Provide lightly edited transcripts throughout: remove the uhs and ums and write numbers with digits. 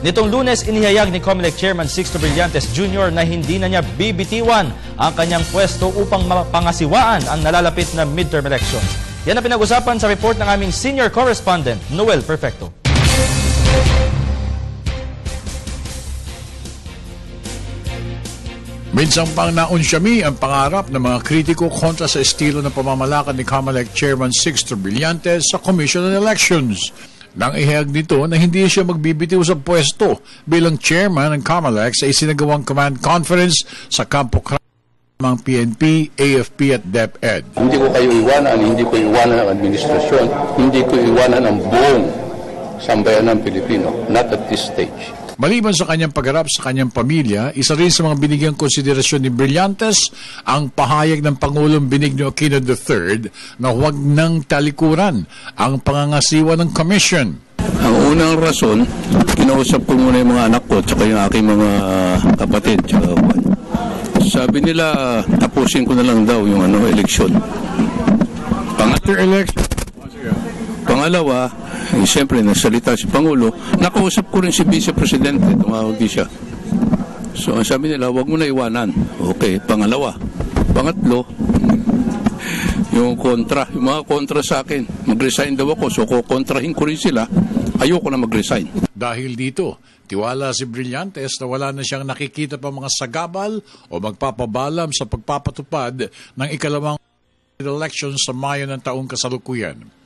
Nitong Lunes, inihayag ni COMELEC Chairman Sixto Brillantes Jr. na hindi na niya bibitiwan ang kanyang pwesto upang mapangasiwaan ang nalalapit na midterm elections. Yan ang pinag-usapan sa report ng aming senior correspondent, Noel Perfecto. Minsang pang naunsyami ang pangarap ng mga kritiko kontra sa estilo ng pamamalakad ni COMELEC Chairman Sixto Brillantes sa Commission on Elections. Nang ihayag nito na hindi siya magbibitiw sa pwesto bilang chairman ng COMELEC sa isinagawang command conference sa Campo Crame ng PNP, AFP at DepEd. Hindi ko kayo iwanan, hindi ko iwanan ang administrasyon, hindi ko iwanan ang buong sambayan ng Pilipino, not at this stage. Maliban sa kanyang pagharap sa kanyang pamilya, isa rin sa mga binigyang konsiderasyon ni Brillantes ang pahayag ng Pangulong Benigno Aquino III na huwag nang talikuran ang pangangasiwa ng commission. Ang unang rason, kinausap ko muna yung mga anak ko at yung aking mga kapatid. Sabi nila, tapusin ko na lang daw yung eleksyon. Pangalawa, siyempre nagsalita si Pangulo, nakausap ko rin si Vice Presidente, tumawag din siya. So ang sabi nila, huwag mo na iwanan. Okay, pangalawa. Pangatlo, yung mga kontra sa akin, mag-resign daw ako, so kukontrahin ko rin sila, ayoko na mag-resign. Dahil dito, tiwala si Brillantes na wala na siyang nakikita pa mga sagabal o magpapabalam sa pagpapatupad ng ikalawang election sa Mayo ng taong kasalukuyan.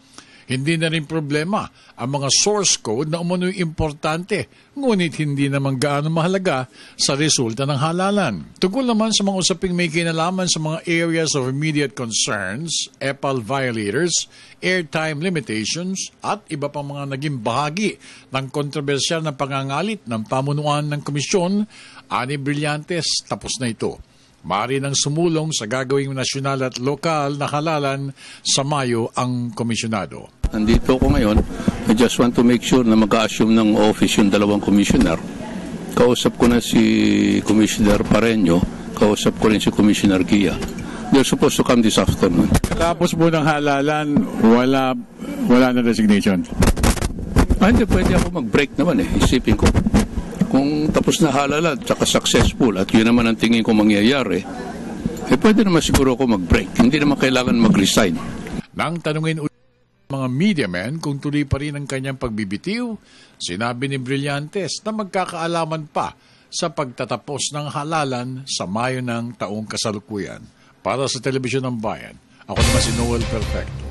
Hindi na rin problema ang mga source code na umano'y importante, ngunit hindi naman gaano mahalaga sa resulta ng halalan. Tungkol naman sa mga usaping may kinalaman sa mga areas of immediate concerns, EPAL violators, airtime limitations, at iba pang mga naging bahagi ng kontrobersyal na pangangalit ng pamunuan ng komisyon, ani Brillantes, tapos na ito. Maaari nang sumulong sa gagawing nasyonal at lokal na halalan sa Mayo ang komisyonado. Nandito ako ngayon, I just want to make sure na mag-a-assume ng office yung dalawang commissioner. Kausap ko na si Commissioner Pareño, kausap ko rin si Commissioner Gia. They're supposed to come this afternoon. Tapos po ng halalan, wala na resignation? Hindi, pwede ako mag-break naman isipin ko. Kung tapos na halalan, tsaka successful, at yun naman ang tingin ko mangyayari, pwede naman siguro ako mag-break. Hindi naman kailangan mag-resign. Nang tanungin mga media men kung tuloy pa rin ang kanyang pagbibitiw, sinabi ni Brillantes na magkakaalaman pa sa pagtatapos ng halalan sa Mayo ng taong kasalukuyan. Para sa Telebisyon ng Bayan, ako naman si Noel Perfecto.